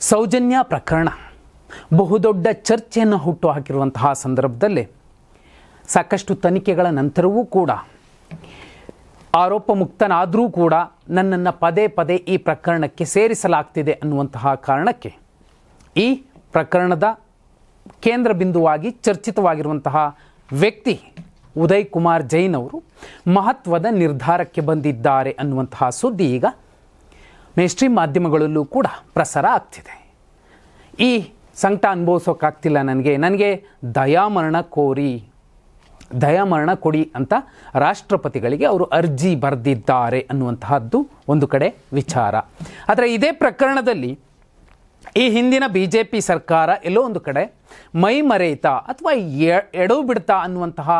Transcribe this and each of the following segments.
ಸೌಜನ್ಯ ಪ್ರಕರಣ ಬಹುದೊಡ್ಡ ಚರ್ಚೆಯನ್ನು ಹುಟ್ಟುಹಾಕಿರುವಂತಹ ಸಂದರ್ಭದಲ್ಲಿ ಸಾಕಷ್ಟು ತನಿಖೆಗಳ ನಂತರವೂ ಕೂಡ ಆರೋಪ ಮುಕ್ತನಾದರೂ ಕೂಡ ನನ್ನನ್ನು ಪದೇ ಪದೇ ಈ ಪ್ರಕರಣಕ್ಕೆ ಸೇರಿಸಲಾಗ್ತಿದೆ ಅನ್ನುವಂತಹ ಕಾರಣಕ್ಕೆ ಈ ಪ್ರಕರಣದ ಕೇಂದ್ರ ಬಿಂದುವಾಗಿ ಚರ್ಚಿತವಾಗಿರುವಂತಹ ವ್ಯಕ್ತಿ ಉದಯ್ ಕುಮಾರ್ ಜೈನ್ ಅವರು ಮಹತ್ವದ ನಿರ್ಧಾರಕ್ಕೆ ಬಂದಿದ್ದಾರೆ ಅನ್ನುವಂತಹ ಸುದ್ದಿ ಈಗ ಮೇನ್‌ಸ್ಟ್ರೀಮ್ ಮಾಧ್ಯಮಗಳಲ್ಲೂ ಕೂಡ ಪ್ರಸಾರ ಆಗ್ತಿದೆ. ಈ ಸಂಕಟ ಅನುಭವಿಸೋಕ್ಕಾಗ್ತಿಲ್ಲ, ನನಗೆ ದಯಾಮರಣ ಕೊಡಿ ಅಂತ ರಾಷ್ಟ್ರಪತಿಗಳಿಗೆ ಅವರು ಅರ್ಜಿ ಬರೆದಿದ್ದಾರೆ ಅನ್ನುವಂತಹದ್ದು ಒಂದು ಕಡೆ ವಿಚಾರ. ಆದರೆ ಇದೇ ಪ್ರಕರಣದಲ್ಲಿ ಈ ಹಿಂದಿನ BJP ಸರ್ಕಾರ ಎಲ್ಲೋ ಒಂದು ಕಡೆ ಮೈ ಮರೆಯಿತಾ ಅಥವಾ ಎಡವು ಬಿಡ್ತಾ ಅನ್ನುವಂತಹ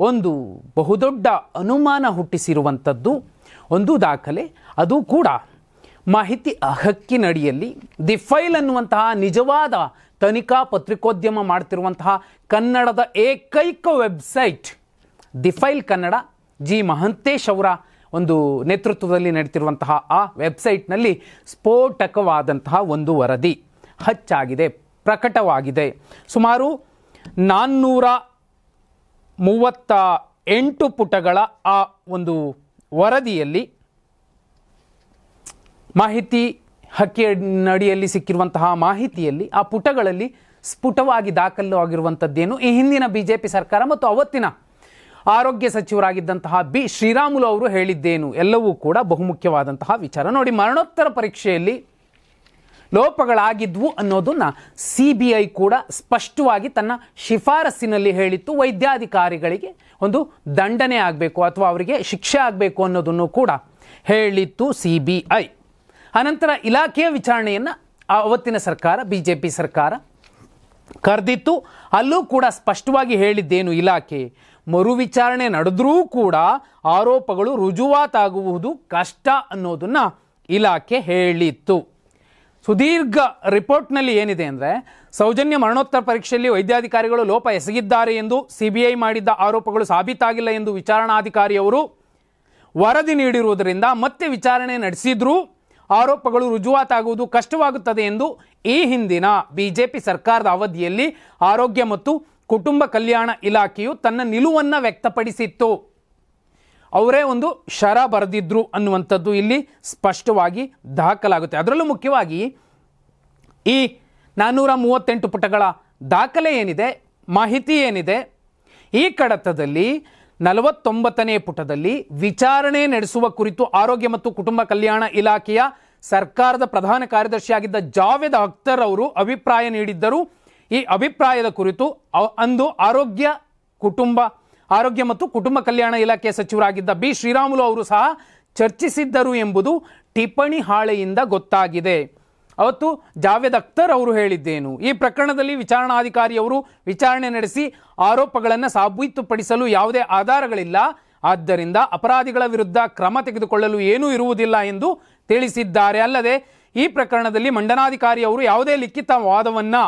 ಒಂದು ಬಹುದೊಡ್ಡ ಅನುಮಾನ ಹುಟ್ಟಿಸಿರುವಂಥದ್ದು ಒಂದು ದಾಖಲೆ. ಅದು ಕೂಡ ಮಾಹಿತಿ ಹಕ್ಕಿನಡಿಯಲ್ಲಿ ದಿ ಫೈಲ್ ಅನ್ನುವಂತಹ ನಿಜವಾದ ತನಿಖಾ ಪತ್ರಿಕೋದ್ಯಮ ಮಾಡ್ತಿರುವಂತಹ ಕನ್ನಡದ ಏಕೈಕ website the file Kannada, G Mahantesh ಅವರ ಒಂದು ನೇತೃತ್ವದಲ್ಲಿ ನಡೀತಿರುವಂತಹ ಆ ವೆಬ್ಸೈಟ್ನಲ್ಲಿ ಸ್ಫೋಟಕವಾದಂತಹ ಒಂದು ವರದಿ ಹಚ್ಚಾಗಿದೆ, ಪ್ರಕಟವಾಗಿದೆ. ಸುಮಾರು 438 ಪುಟಗಳ ಆ ಒಂದು ವರದಿಯಲ್ಲಿ ಮಾಹಿತಿ ಹಕ್ಕಿನಡಿಯಲ್ಲಿ ಸಿಕ್ಕಿರುವಂತಹ ಮಾಹಿತಿಯಲ್ಲಿ ಆ ಪುಟಗಳಲ್ಲಿ ಸ್ಫುಟವಾಗಿ ದಾಖಲು ಆಗಿರುವಂಥದ್ದೇನು ಈ ಹಿಂದಿನ BJP ಸರ್ಕಾರ ಮತ್ತು ಅವತ್ತಿನ ಆರೋಗ್ಯ ಸಚಿವರಾಗಿದ್ದಂತಹ ಬಿ ಶ್ರೀರಾಮುಲು ಅವರು ಹೇಳಿದ್ದೇನು ಎಲ್ಲವೂ ಕೂಡ ಬಹುಮುಖ್ಯವಾದಂತಹ ವಿಚಾರ. ನೋಡಿ, ಮರಣೋತ್ತರ ಪರೀಕ್ಷೆಯಲ್ಲಿ ಲೋಪಗಳಾಗಿದ್ವು ಅನ್ನೋದನ್ನು CBI ಕೂಡ ಸ್ಪಷ್ಟವಾಗಿ ತನ್ನ ಶಿಫಾರಸ್ಸಿನಲ್ಲಿ ಹೇಳಿತ್ತು. ವೈದ್ಯಾಧಿಕಾರಿಗಳಿಗೆ ಒಂದು ದಂಡನೆ ಆಗಬೇಕು ಅಥವಾ ಅವರಿಗೆ ಶಿಕ್ಷೆ ಆಗಬೇಕು ಅನ್ನೋದನ್ನು ಕೂಡ ಹೇಳಿತ್ತು CBI. ಅನಂತರ ಇಲಾಖೆಯ ವಿಚಾರಣೆಯನ್ನು ಅವತ್ತಿನ ಸರ್ಕಾರ BJP ಸರ್ಕಾರ ಕರೆದಿತ್ತು. ಅಲ್ಲೂ ಕೂಡ ಸ್ಪಷ್ಟವಾಗಿ ಹೇಳಿದ್ದೇನು ಇಲಾಖೆ, ಮರು ವಿಚಾರಣೆ ನಡೆದರೂ ಕೂಡ ಆರೋಪಗಳು ರುಜುವಾತಾಗುವುದು ಕಷ್ಟ ಅನ್ನೋದನ್ನು ಇಲಾಖೆ ಹೇಳಿತ್ತು. ಸುದೀರ್ಘ ರಿಪೋರ್ಟ್ನಲ್ಲಿ ಏನಿದೆ ಅಂದರೆ, ಸೌಜನ್ಯ ಮರಣೋತ್ತರ ಪರೀಕ್ಷೆಯಲ್ಲಿ ವೈದ್ಯಾಧಿಕಾರಿಗಳು ಲೋಪ ಎಸಗಿದ್ದಾರೆ ಎಂದು CBI ಮಾಡಿದ್ದ ಆರೋಪಗಳು ಸಾಬೀತಾಗಿಲ್ಲ ಎಂದು ವಿಚಾರಣಾಧಿಕಾರಿಯವರು ವರದಿ ನೀಡಿರುವುದರಿಂದ ಮತ್ತೆ ವಿಚಾರಣೆ ನಡೆಸಿದ್ರೂ ಆರೋಪಗಳು ರುಜುವಾತಾಗುವುದು ಕಷ್ಟವಾಗುತ್ತದೆ ಎಂದು ಈ ಹಿಂದಿನ BJP ಸರ್ಕಾರದ ಅವಧಿಯಲ್ಲಿ ಆರೋಗ್ಯ ಮತ್ತು ಕುಟುಂಬ ಕಲ್ಯಾಣ ಇಲಾಖೆಯು ತನ್ನ ನಿಲುವನ್ನು ವ್ಯಕ್ತಪಡಿಸಿತ್ತು. ಅವರೇ ಒಂದು ಶರ ಬರೆದಿದ್ರು ಅನ್ನುವಂಥದ್ದು ಇಲ್ಲಿ ಸ್ಪಷ್ಟವಾಗಿ ದಾಖಲಾಗುತ್ತೆ. ಅದರಲ್ಲೂ ಮುಖ್ಯವಾಗಿ ಈ 438 ಪುಟಗಳ ದಾಖಲೆ ಏನಿದೆ, ಮಾಹಿತಿ ಏನಿದೆ, ಈ ಕಡತದಲ್ಲಿ 49ನೇ ಪುಟದಲ್ಲಿ ವಿಚಾರಣೆ ನಡೆಸುವ ಕುರಿತು ಆರೋಗ್ಯ ಮತ್ತು ಕುಟುಂಬ ಕಲ್ಯಾಣ ಇಲಾಖೆಯ ಸರ್ಕಾರದ ಪ್ರಧಾನ ಕಾರ್ಯದರ್ಶಿಯಾಗಿದ್ದ ಜಾವೇದ್ ಅಖ್ತರ್ ಅವರು ಅಭಿಪ್ರಾಯ ನೀಡಿದ್ದರು. ಈ ಅಭಿಪ್ರಾಯದ ಕುರಿತು ಅಂದು ಆರೋಗ್ಯ ಮತ್ತು ಕುಟುಂಬ ಕಲ್ಯಾಣ ಇಲಾಖೆಯ ಸಚಿವರಾಗಿದ್ದ ಬಿ ಶ್ರೀರಾಮುಲು ಅವರು ಸಹ ಚರ್ಚಿಸಿದ್ದರು ಎಂಬುದು ಟಿಪ್ಪಣಿ ಹಾಳೆಯಿಂದ ಗೊತ್ತಾಗಿದೆ. ಅವತ್ತು ಜಾವೇದ್ ಅಖ್ತರ್ ಅವರು ಹೇಳಿದ್ದೇನು, ಈ ಪ್ರಕರಣದಲ್ಲಿ ವಿಚಾರಣಾಧಿಕಾರಿಯವರು ವಿಚಾರಣೆ ನಡೆಸಿ ಆರೋಪಗಳನ್ನು ಸಾಬೀತುಪಡಿಸಲು ಯಾವುದೇ ಆಧಾರಗಳಿಲ್ಲ, ಆದ್ದರಿಂದ ಅಪರಾಧಿಗಳ ವಿರುದ್ಧ ಕ್ರಮ ತೆಗೆದುಕೊಳ್ಳಲು ಏನೂ ಇರುವುದಿಲ್ಲ ಎಂದು ತಿಳಿಸಿದ್ದಾರೆ. ಅಲ್ಲದೆ ಈ ಪ್ರಕರಣದಲ್ಲಿ ಮಂಡನಾಧಿಕಾರಿಯವರು ಯಾವುದೇ ಲಿಖಿತ ವಾದವನ್ನು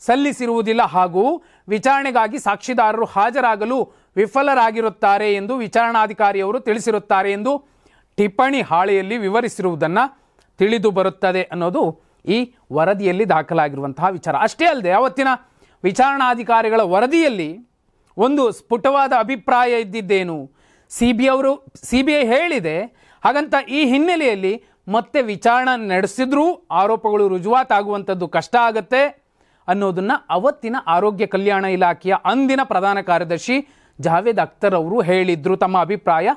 ಸಲ್ಲಿಸಿರುವುದಿಲ್ಲ ಹಾಗೂ ವಿಚಾರಣೆಗಾಗಿ ಸಾಕ್ಷಿದಾರರು ಹಾಜರಾಗಲು ವಿಫಲರಾಗಿರುತ್ತಾರೆ ಎಂದು ವಿಚಾರಣಾಧಿಕಾರಿಯವರು ತಿಳಿಸಿರುತ್ತಾರೆ ಎಂದು ಟಿಪ್ಪಣಿ ಹಾಳೆಯಲ್ಲಿ ವಿವರಿಸಿರುವುದನ್ನು ತಿಳಿದು ಬರುತ್ತದೆ ಅನ್ನೋದು ಈ ವರದಿಯಲ್ಲಿ ದಾಖಲಾಗಿರುವಂತಹ ವಿಚಾರ. ಅಷ್ಟೇ ಅಲ್ಲದೆ ಅವತ್ತಿನ ವಿಚಾರಣಾಧಿಕಾರಿಗಳ ವರದಿಯಲ್ಲಿ ಒಂದು ಸ್ಫುಟವಾದ ಅಭಿಪ್ರಾಯ ಇದ್ದಿದ್ದೇನು, CBI ಹೇಳಿದೆ, ಹಾಗಂತ ಈ ಹಿನ್ನೆಲೆಯಲ್ಲಿ ಮತ್ತೆ ವಿಚಾರಣೆ ನಡೆಸಿದ್ರೂ ಆರೋಪಗಳು ರುಜುವಾತಾಗುವಂಥದ್ದು ಕಷ್ಟ ಆಗತ್ತೆ ಅನ್ನೋದನ್ನು ಅವತ್ತಿನ ಆರೋಗ್ಯ ಕಲ್ಯಾಣ ಇಲಾಖೆಯ ಅಂದಿನ ಪ್ರಧಾನ ಕಾರ್ಯದರ್ಶಿ ಜಾವೇದ್ ಅಖ್ತರ್ ಅವರು ಹೇಳಿದ್ರು, ತಮ್ಮ ಅಭಿಪ್ರಾಯ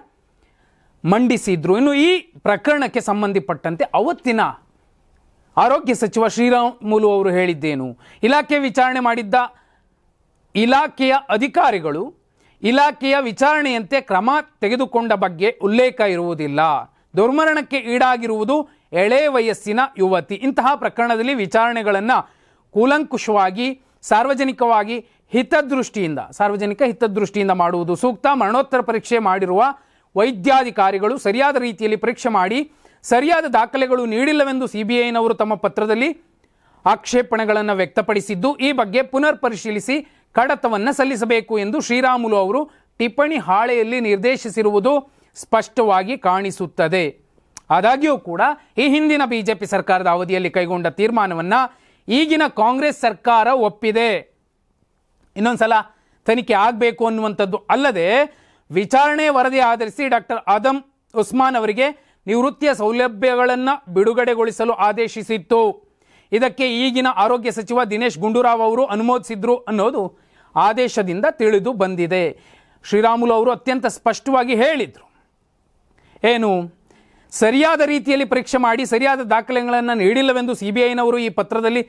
ಮಂಡಿಸಿದ್ರು. ಇನ್ನು ಈ ಪ್ರಕರಣಕ್ಕೆ ಸಂಬಂಧಪಟ್ಟಂತೆ ಅವತ್ತಿನ ಆರೋಗ್ಯ ಸಚಿವ ಶ್ರೀರಾಮುಲು ಅವರು ಹೇಳಿದ್ದೇನು, ಇಲಾಖೆ ವಿಚಾರಣೆ ಮಾಡಿದ್ದ ಇಲಾಖೆಯ ಅಧಿಕಾರಿಗಳು ಇಲಾಖೆಯ ವಿಚಾರಣೆಯಂತೆ ಕ್ರಮ ತೆಗೆದುಕೊಂಡ ಬಗ್ಗೆ ಉಲ್ಲೇಖ ಇರುವುದಿಲ್ಲ, ದುರ್ಮರಣಕ್ಕೆ ಈಡಾಗಿರುವುದು ಎಳೆ ವಯಸ್ಸಿನ ಯುವತಿ. ಇಂತಹ ಪ್ರಕರಣದಲ್ಲಿ ವಿಚಾರಣೆಗಳನ್ನು ಕೂಲಂಕುಷವಾಗಿ ಸಾರ್ವಜನಿಕ ಹಿತದೃಷ್ಟಿಯಿಂದ ಮಾಡುವುದು ಸೂಕ್ತ. ಮರಣೋತ್ತರ ಪರೀಕ್ಷೆ ಮಾಡಿರುವ ವೈದ್ಯಾಧಿಕಾರಿಗಳು ಸರಿಯಾದ ರೀತಿಯಲ್ಲಿ ಪರೀಕ್ಷೆ ಮಾಡಿ ಸರಿಯಾದ ದಾಖಲೆಗಳು ನೀಡಿಲ್ಲವೆಂದು CBIನವರು ತಮ್ಮ ಪತ್ರದಲ್ಲಿ ಆಕ್ಷೇಪಣೆಗಳನ್ನು ವ್ಯಕ್ತಪಡಿಸಿದ್ದು, ಈ ಬಗ್ಗೆ ಪುನರ್ ಪರಿಶೀಲಿಸಿ ಕಡತವನ್ನು ಸಲ್ಲಿಸಬೇಕು ಎಂದು ಶ್ರೀರಾಮುಲು ಅವರು ಟಿಪ್ಪಣಿ ಹಾಳೆಯಲ್ಲಿ ನಿರ್ದೇಶಿಸಿರುವುದು ಸ್ಪಷ್ಟವಾಗಿ ಕಾಣಿಸುತ್ತದೆ. ಆದಾಗ್ಯೂ ಕೂಡ ಈ ಹಿಂದಿನ BJP ಸರ್ಕಾರದ ಅವಧಿಯಲ್ಲಿ ಕೈಗೊಂಡ ತೀರ್ಮಾನವನ್ನು ಈಗಿನ ಕಾಂಗ್ರೆಸ್ ಸರ್ಕಾರ ಒಪ್ಪಿದೆ. ಇನ್ನೊಂದ್ಸಲ ತನಿಖೆ ಆಗಬೇಕು ಅನ್ನುವಂಥದ್ದು ಅಲ್ಲದೆ ವಿಚಾರಣೆ ವರದಿ ಆಧರಿಸಿ ಡಾಕ್ಟರ್ ಆದಮ್ ಉಸ್ಮಾನ್ ಅವರಿಗೆ ನಿವೃತ್ತಿಯ ಸೌಲಭ್ಯಗಳನ್ನು ಬಿಡುಗಡೆಗೊಳಿಸಲು ಆದೇಶಿಸಿತ್ತು. ಇದಕ್ಕೆ ಈಗಿನ ಆರೋಗ್ಯ ಸಚಿವ ದಿನೇಶ್ ಗುಂಡೂರಾವ್ ಅವರು ಅನುಮೋದಿಸಿದ್ರು ಅನ್ನೋದು ಆದೇಶದಿಂದ ತಿಳಿದು ಬಂದಿದೆ. ಶ್ರೀರಾಮುಲು ಅವರು ಅತ್ಯಂತ ಸ್ಪಷ್ಟವಾಗಿ ಹೇಳಿದರು, ಏನು ಸರಿಯಾದ ರೀತಿಯಲ್ಲಿ ಪರೀಕ್ಷೆ ಮಾಡಿ ಸರಿಯಾದ ದಾಖಲೆಗಳನ್ನು ನೀಡಿಲ್ಲವೆಂದು CBIನವರು ಈ ಪತ್ರದಲ್ಲಿ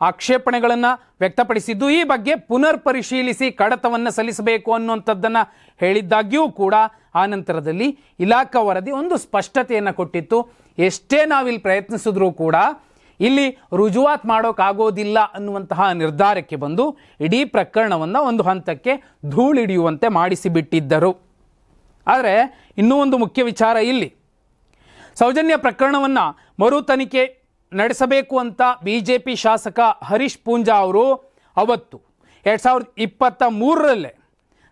ಆಕ್ಷೇಪಣೆಗಳನ್ನು ವ್ಯಕ್ತಪಡಿಸಿದ್ದು, ಈ ಬಗ್ಗೆ ಪುನರ್ ಪರಿಶೀಲಿಸಿ ಕಡತವನ್ನು ಸಲ್ಲಿಸಬೇಕು ಅನ್ನುವಂಥದ್ದನ್ನು ಹೇಳಿದ್ದಾಗ್ಯೂ ಕೂಡ ಆ ನಂತರದಲ್ಲಿ ಇಲಾಖಾ ವರದಿ ಒಂದು ಸ್ಪಷ್ಟತೆಯನ್ನು ಕೊಟ್ಟಿತ್ತು. ಎಷ್ಟೇ ನಾವಿಲ್ಲಿ ಪ್ರಯತ್ನಿಸಿದ್ರೂ ಕೂಡ ಇಲ್ಲಿ ರುಜುವಾತ್ ಮಾಡೋಕ್ಕಾಗೋದಿಲ್ಲ ಅನ್ನುವಂತಹ ನಿರ್ಧಾರಕ್ಕೆ ಬಂದು ಇಡೀ ಪ್ರಕರಣವನ್ನು ಒಂದು ಹಂತಕ್ಕೆ ಧೂಳಿಡಿಯುವಂತೆ ಮಾಡಿಸಿಬಿಟ್ಟಿದ್ದರು. ಆದರೆ ಇನ್ನೂ ಒಂದು ಮುಖ್ಯ ವಿಚಾರ ಇಲ್ಲಿ, ಸೌಜನ್ಯ ಪ್ರಕರಣವನ್ನು ಮರು ತನಿಖೆ ನಡೆಸಬೇಕು ಅಂತ BJP ಶಾಸಕ ಹರೀಶ್ ಪೂಂಜಾ ಅವರು ಅವತ್ತು 2023ರಲ್ಲೇ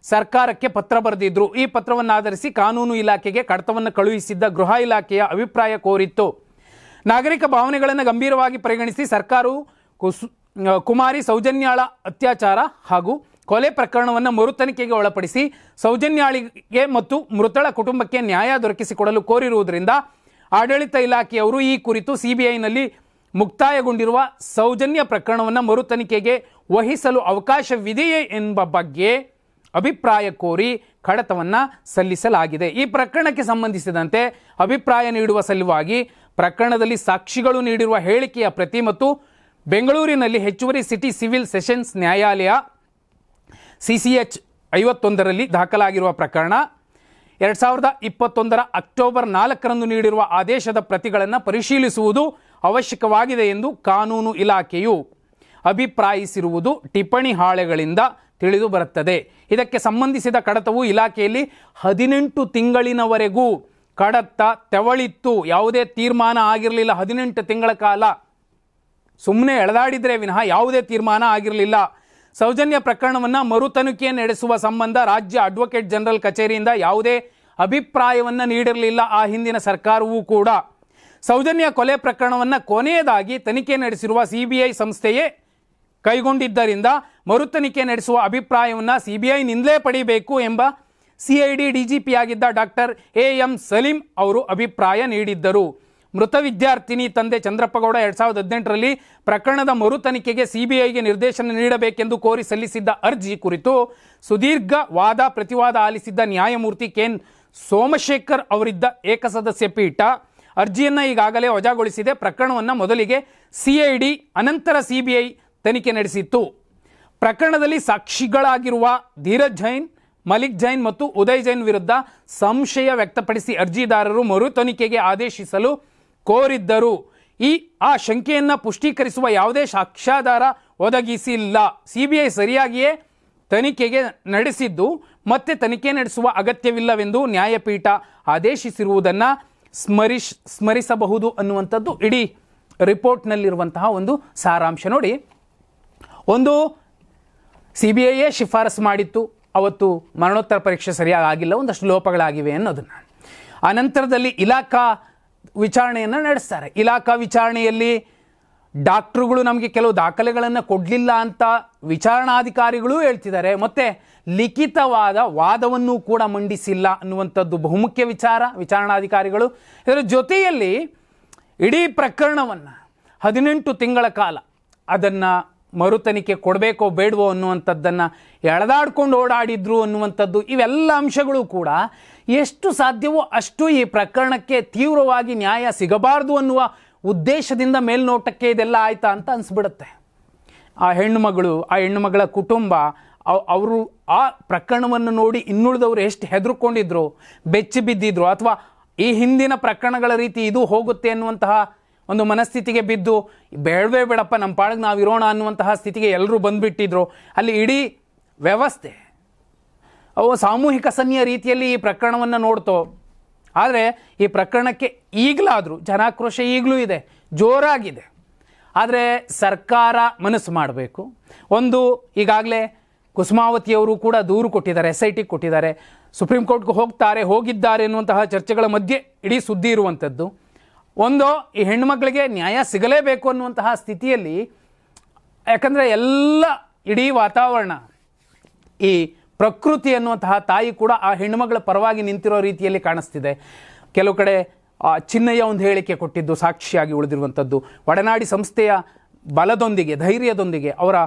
ಸರ್ಕಾರಕ್ಕೆ ಪತ್ರ ಬರೆದಿದ್ರು. ಈ ಪತ್ರವನ್ನು ಆಧರಿಸಿ ಕಾನೂನು ಇಲಾಖೆಗೆ ಕಡತವನ್ನು ಕಳುಹಿಸಿದ್ದ ಗೃಹ ಇಲಾಖೆಯ ಅಭಿಪ್ರಾಯ ಕೋರಿತ್ತು. ನಾಗರಿಕ ಭಾವನೆಗಳನ್ನು ಗಂಭೀರವಾಗಿ ಪರಿಗಣಿಸಿ ಸರ್ಕಾರವು ಕುಮಾರಿ ಸೌಜನ್ಯಾಳ ಅತ್ಯಾಚಾರ ಹಾಗೂ ಕೊಲೆ ಪ್ರಕರಣವನ್ನು ಮರು ತನಿಖೆಗೆ ಒಳಪಡಿಸಿ ಸೌಜನ್ಯಾಳಿಗೆ ಮತ್ತು ಮೃತಳ ಕುಟುಂಬಕ್ಕೆ ನ್ಯಾಯ ದೊರಕಿಸಿಕೊಡಲು ಕೋರಿರುವುದರಿಂದ ಆಡಳಿತ ಇಲಾಖೆಯವರು ಈ ಕುರಿತು CBIನಲ್ಲಿ ಮುಕ್ತಾಯಗೊಂಡಿರುವ ಸೌಜನ್ಯ ಪ್ರಕರಣವನ್ನು ಮರು ತನಿಖೆಗೆ ವಹಿಸಲು ಅವಕಾಶವಿದೆಯೇ ಎಂಬ ಬಗ್ಗೆ ಅಭಿಪ್ರಾಯ ಕೋರಿ ಕಡತವನ್ನು ಸಲ್ಲಿಸಲಾಗಿದೆ. ಈ ಪ್ರಕರಣಕ್ಕೆ ಸಂಬಂಧಿಸಿದಂತೆ ಅಭಿಪ್ರಾಯ ನೀಡುವ ಸಲುವಾಗಿ ಪ್ರಕರಣದಲ್ಲಿ ಸಾಕ್ಷಿಗಳು ನೀಡಿರುವ ಹೇಳಿಕೆಯ ಪ್ರತಿ ಮತ್ತು ಬೆಂಗಳೂರಿನಲ್ಲಿ ಹೆಚ್ಚುವರಿ ಸಿಟಿ ಸಿವಿಲ್ ಸೆಷನ್ಸ್ ನ್ಯಾಯಾಲಯ CCH 51ರಲ್ಲಿ ದಾಖಲಾಗಿರುವ ಪ್ರಕರಣ 2021 ಅಕ್ಟೋಬರ್ 4ರಂದು ನೀಡಿರುವ ಆದೇಶದ ಪ್ರತಿಗಳನ್ನು ಪರಿಶೀಲಿಸುವುದು ಅವಶ್ಯಕವಾಗಿದೆ ಎಂದು ಕಾನೂನು ಇಲಾಖೆಯು ಅಭಿಪ್ರಾಯಿಸಿರುವುದು ಟಿಪ್ಪಣಿ ಹಾಳೆಗಳಿಂದ ತಿಳಿದು ಬರುತ್ತದೆ. ಇದಕ್ಕೆ ಸಂಬಂಧಿಸಿದ ಕಡತವು ಇಲಾಖೆಯಲ್ಲಿ 18 ತಿಂಗಳಿನವರೆಗೂ ಕಡತ ತೆವಳಿತ್ತು. ಯಾವುದೇ ತೀರ್ಮಾನ ಆಗಿರಲಿಲ್ಲ. 18 ತಿಂಗಳ ಕಾಲ ಸುಮ್ಮನೆ ಎಳೆದಾಡಿದ್ರೆ ವಿನಃ ಯಾವುದೇ ತೀರ್ಮಾನ ಆಗಿರಲಿಲ್ಲ. ಸೌಜನ್ಯ ಪ್ರಕರಣವನ್ನು ಮರು ತನಿಖೆ ನಡೆಸುವ ಸಂಬಂಧ ರಾಜ್ಯ ಅಡ್ವೊಕೇಟ್ ಜನರಲ್ ಕಚೇರಿಯಿಂದ ಯಾವುದೇ ಅಭಿಪ್ರಾಯವನ್ನು ನೀಡಿರಲಿಲ್ಲ ಆ ಹಿಂದಿನ ಸರ್ಕಾರವೂ ಕೂಡ. ಸೌಜನ್ಯ ಕೊಲೆ ಪ್ರಕರಣವನ್ನು ಕೊನೆಯದಾಗಿ ತನಿಖೆ ನಡೆಸಿರುವ CBI ಸಂಸ್ಥೆಯೇ ಕೈಗೊಂಡಿದ್ದರಿಂದ ಮರು ತನಿಖೆ ನಡೆಸುವ ಅಭಿಪ್ರಾಯವನ್ನು CBIನಿಂದಲೇ ಪಡೆಯಬೇಕು ಎಂಬ CID DGP ಆಗಿದ್ದ ಡಾಕ್ಟರ್ AM ಸಲೀಂ ಅವರು ಅಭಿಪ್ರಾಯ ನೀಡಿದ್ದರು. ಮೃತ ವಿದ್ಯಾರ್ಥಿನಿ ತಂದೆ ಚಂದ್ರಪ್ಪಗೌಡ 2018ರಲ್ಲಿ ಪ್ರಕರಣದ ಮರು ತನಿಖೆಗೆ CBIಗೆ ನಿರ್ದೇಶನ ನೀಡಬೇಕೆಂದು ಕೋರಿ ಸಲ್ಲಿಸಿದ್ದ ಅರ್ಜಿ ಕುರಿತು ಸುದೀರ್ಘ ವಾದ ಪ್ರತಿವಾದ ಆಲಿಸಿದ್ದ ನ್ಯಾಯಮೂರ್ತಿ KN ಸೋಮಶೇಖರ್ ಅವರಿದ್ದ ಏಕಸದಸ್ಯ ಪೀಠ ಅರ್ಜಿಯನ್ನು ಈಗಾಗಲೇ ವಜಾಗೊಳಿಸಿದೆ. ಪ್ರಕರಣವನ್ನು ಮೊದಲಿಗೆ CID ಅನಂತರ CBI ತನಿಖೆ ನಡೆಸಿತ್ತು. ಪ್ರಕರಣದಲ್ಲಿ ಸಾಕ್ಷಿಗಳಾಗಿರುವ ಧೀರಜ್ ಜೈನ್, ಮಲಿಕ್ ಜೈನ್ ಮತ್ತು ಉದಯ್ ಜೈನ್ ವಿರುದ್ಧ ಸಂಶಯ ವ್ಯಕ್ತಪಡಿಸಿ ಅರ್ಜಿದಾರರು ಮರು ತನಿಖೆಗೆ ಆದೇಶಿಸಲು ಕೋರಿದ್ದರು. ಆ ಶಂಕೆಯನ್ನು ಪುಷ್ಟೀಕರಿಸುವ ಯಾವುದೇ ಸಾಕ್ಷ್ಯಾಧಾರ ಒದಗಿಸಿಲ್ಲ. CBI ಸರಿಯಾಗಿಯೇ ತನಿಖೆಗೆ ನಡೆಸಿದ್ದು ಮತ್ತೆ ತನಿಖೆ ನಡೆಸುವ ಅಗತ್ಯವಿಲ್ಲವೆಂದು ನ್ಯಾಯಪೀಠ ಆದೇಶಿಸಿರುವುದನ್ನು ಸ್ಮರಿಸಬಹುದು ಅನ್ನುವಂಥದ್ದು ಇಡೀ ರಿಪೋರ್ಟ್ನಲ್ಲಿರುವಂತಹ ಒಂದು ಸಾರಾಂಶ. ನೋಡಿ, ಒಂದು CBIಯೇ ಶಿಫಾರಸು ಮಾಡಿತ್ತು, ಅವತ್ತು ಮರಣೋತ್ತರ ಪರೀಕ್ಷೆ ಸರಿಯಾಗಿ ಆಗಿಲ್ಲ, ಒಂದಷ್ಟು ಲೋಪಗಳಾಗಿವೆ ಅನ್ನೋದನ್ನು. ಅನಂತರದಲ್ಲಿ ಇಲಾಖಾ ವಿಚಾರಣೆಯನ್ನು ನಡೆಸ್ತಾರೆ. ಇಲಾಖಾ ವಿಚಾರಣೆಯಲ್ಲಿ ಡಾಕ್ಟ್ರುಗಳು ನಮಗೆ ಕೆಲವು ದಾಖಲೆಗಳನ್ನು ಕೊಡಲಿಲ್ಲ ಅಂತ ವಿಚಾರಣಾಧಿಕಾರಿಗಳು ಹೇಳ್ತಿದ್ದಾರೆ. ಮತ್ತು ಲಿಖಿತವಾದ ವಾದವನ್ನು ಕೂಡ ಮಂಡಿಸಿಲ್ಲ ಅನ್ನುವಂಥದ್ದು ಬಹುಮುಖ್ಯ ವಿಚಾರ ವಿಚಾರಣಾಧಿಕಾರಿಗಳು. ಇದರ ಜೊತೆಯಲ್ಲಿ ಇಡೀ ಪ್ರಕರಣವನ್ನು 18 ತಿಂಗಳ ಕಾಲ ಅದನ್ನು ಮರು ತನಿಖೆ ಕೊಡಬೇಕೋ ಬೇಡವೋ ಅನ್ನುವಂಥದ್ದನ್ನು ಎಳೆದಾಡ್ಕೊಂಡು ಓಡಾಡಿದ್ರು ಅನ್ನುವಂಥದ್ದು, ಇವೆಲ್ಲ ಅಂಶಗಳು ಕೂಡ ಎಷ್ಟು ಸಾಧ್ಯವೋ ಅಷ್ಟು ಈ ಪ್ರಕರಣಕ್ಕೆ ತೀವ್ರವಾಗಿ ನ್ಯಾಯ ಸಿಗಬಾರ್ದು ಅನ್ನುವ ಉದ್ದೇಶದಿಂದ ಮೇಲ್ನೋಟಕ್ಕೆ ಇದೆಲ್ಲ ಆಯ್ತಾ ಅಂತ ಅನಿಸ್ಬಿಡುತ್ತೆ. ಆ ಹೆಣ್ಣುಮಗಳ ಕುಟುಂಬ ಅವರು ಆ ಪ್ರಕರಣವನ್ನು ನೋಡಿ ಇನ್ನುಳಿದವರು ಎಷ್ಟು ಹೆದರ್ಕೊಂಡಿದ್ರು, ಬೆಚ್ಚಿ ಬಿದ್ದಿದ್ರು, ಅಥವಾ ಈ ಹಿಂದಿನ ಪ್ರಕರಣಗಳ ರೀತಿ ಇದು ಹೋಗುತ್ತೆ ಅನ್ನುವಂತಹ ಒಂದು ಮನಸ್ಥಿತಿಗೆ ಬಿದ್ದು ಬೇಡವೇ ಬೇಡಪ್ಪ ನಮ್ಮ ಪಾಡಿಗೆ ನಾವು ಇರೋಣ ಅನ್ನುವಂತಹ ಸ್ಥಿತಿಗೆ ಎಲ್ಲರೂ ಬಂದುಬಿಟ್ಟಿದ್ರು. ಅಲ್ಲಿ ಇಡೀ ವ್ಯವಸ್ಥೆ ಅವು ಸಾಮೂಹಿಕ ಸನ್ನಿಯ ರೀತಿಯಲ್ಲಿ ಈ ಪ್ರಕರಣವನ್ನು ನೋಡ್ತೋ. ಆದರೆ ಈ ಪ್ರಕರಣಕ್ಕೆ ಈಗಲಾದರೂ ಜನಾಕ್ರೋಶ ಈಗಲೂ ಇದೆ, ಜೋರಾಗಿದೆ. ಆದರೆ ಸರ್ಕಾರ ಮನಸ್ಸು ಮಾಡಬೇಕು. ಒಂದು, ಈಗಾಗಲೇ ಕುಸುಮಾವತಿಯವರು ಕೂಡ ದೂರು ಕೊಟ್ಟಿದ್ದಾರೆ, SIT ಕೊಟ್ಟಿದ್ದಾರೆ, ಸುಪ್ರೀಂ ಕೋರ್ಟ್ಗೆ ಹೋಗಿದ್ದಾರೆ ಎನ್ನುವಂತಹ ಚರ್ಚೆಗಳ ಮಧ್ಯೆ ಇಡೀ ಸುದ್ದಿ ಇರುವಂಥದ್ದು. ಒಂದು, ಈ ಹೆಣ್ಣುಮಕ್ಕಳಿಗೆ ನ್ಯಾಯ ಸಿಗಲೇಬೇಕು ಅನ್ನುವಂತಹ ಸ್ಥಿತಿಯಲ್ಲಿ ಯಾಕಂದರೆ ಇಡೀ ವಾತಾವರಣ, ಈ ಪ್ರಕೃತಿ ಅನ್ನುವಂತಹ ತಾಯಿ ಕೂಡ ಆ ಹೆಣ್ಣುಮಗಳ ಪರವಾಗಿ ನಿಂತಿರೋ ರೀತಿಯಲ್ಲಿ ಕಾಣಿಸ್ತಿದೆ. ಕೆಲವು ಕಡೆ ಚಿನ್ನಯ್ಯ ಒಂದು ಹೇಳಿಕೆ ಕೊಟ್ಟಿದ್ದು ಸಾಕ್ಷಿಯಾಗಿ ಉಳಿದಿರುವಂಥದ್ದು, ಒಡನಾಡಿ ಸಂಸ್ಥೆಯ ಬಲದೊಂದಿಗೆ, ಧೈರ್ಯದೊಂದಿಗೆ, ಅವರ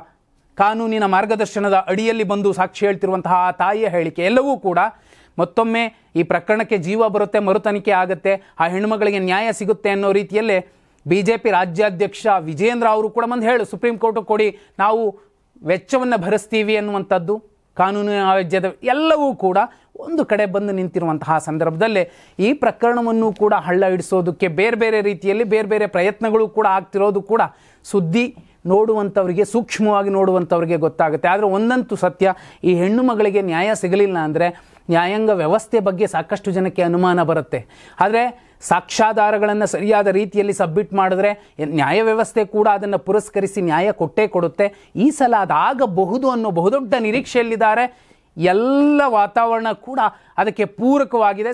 ಕಾನೂನಿನ ಮಾರ್ಗದರ್ಶನದ ಅಡಿಯಲ್ಲಿ ಬಂದು ಸಾಕ್ಷಿ ಹೇಳ್ತಿರುವಂತಹ ಆ ತಾಯಿಯ ಹೇಳಿಕೆ ಎಲ್ಲವೂ ಕೂಡ ಮತ್ತೊಮ್ಮೆ ಈ ಪ್ರಕರಣಕ್ಕೆ ಜೀವ ಬರುತ್ತೆ, ಮರುತನಿಖೆ ಆಗುತ್ತೆ, ಆ ಹೆಣ್ಣುಮಗಳಿಗೆ ನ್ಯಾಯ ಸಿಗುತ್ತೆ ಅನ್ನೋ ರೀತಿಯಲ್ಲೇ BJP ರಾಜ್ಯಾಧ್ಯಕ್ಷ ವಿಜೇಂದ್ರ ಅವರು ಕೂಡ ಹೇಳು ಸುಪ್ರೀಂ ಕೋರ್ಟ್ ಕೊಡಿ, ನಾವು ವೆಚ್ಚವನ್ನು ಭರಿಸ್ತೀವಿ ಅನ್ನುವಂಥದ್ದು, ಕಾನೂನು ವ್ಯಾಜ್ಯದ ಎಲ್ಲವೂ ಕೂಡ ಒಂದು ಕಡೆ ಬಂದು ನಿಂತಿರುವಂತಹ ಸಂದರ್ಭದಲ್ಲೇ ಈ ಪ್ರಕರಣವನ್ನು ಕೂಡ ಹಳ್ಳ ಹಿಡಿಸೋದಕ್ಕೆ ಬೇರೆ ಬೇರೆ ರೀತಿಯಲ್ಲಿ ಬೇರೆ ಬೇರೆ ಪ್ರಯತ್ನಗಳು ಕೂಡ ಆಗ್ತಿರೋದು ಕೂಡ ಸುದ್ದಿ ನೋಡುವಂಥವರಿಗೆ, ಸೂಕ್ಷ್ಮವಾಗಿ ನೋಡುವಂಥವ್ರಿಗೆ ಗೊತ್ತಾಗುತ್ತೆ. ಆದರೆ ಒಂದಂತೂ ಸತ್ಯ, ಈ ಹೆಣ್ಣು ಮಗಳಿಗೆ ನ್ಯಾಯ ಸಿಗಲಿಲ್ಲ ಅಂದರೆ ನ್ಯಾಯಾಂಗ ವ್ಯವಸ್ಥೆ ಬಗ್ಗೆ ಸಾಕಷ್ಟು ಜನಕ್ಕೆ ಅನುಮಾನ ಬರುತ್ತೆ. ಆದರೆ ಸಾಕ್ಷ್ಯಾಧಾರಗಳನ್ನು ಸರಿಯಾದ ರೀತಿಯಲ್ಲಿ ಸಬ್ಮಿಟ್ ಮಾಡಿದ್ರೆ ನ್ಯಾಯ ವ್ಯವಸ್ಥೆ ಕೂಡ ಅದನ್ನು ಪುರಸ್ಕರಿಸಿ ನ್ಯಾಯ ಕೊಟ್ಟೇ ಕೊಡುತ್ತೆ. ಈ ಸಲ ಅದಾಗಬಹುದು ಅನ್ನೋ ಬಹುದೊಡ್ಡ ನಿರೀಕ್ಷೆಯಲ್ಲಿದ್ದಾರೆ. ಎಲ್ಲ ವಾತಾವರಣ ಕೂಡ ಅದಕ್ಕೆ ಪೂರಕವಾಗಿದೆ.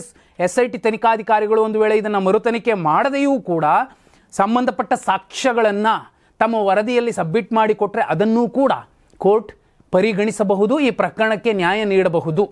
SIT ತನಿಖಾಧಿಕಾರಿಗಳು ಒಂದು ವೇಳೆ ಇದನ್ನು ಮರುತನಿಖೆ ಮಾಡದೆಯೂ ಕೂಡ ಸಂಬಂಧಪಟ್ಟ ಸಾಕ್ಷ್ಯಗಳನ್ನು ತಮ್ಮ ವರದಿಯಲ್ಲಿ ಸಬ್ಮಿಟ್ ಮಾಡಿಕೊಟ್ರೆ ಅದನ್ನೂ ಕೂಡ ಕೋರ್ಟ್ ಪರಿಗಣಿಸಬಹುದು, ಈ ಪ್ರಕರಣಕ್ಕೆ ನ್ಯಾಯ ನೀಡಬಹುದು.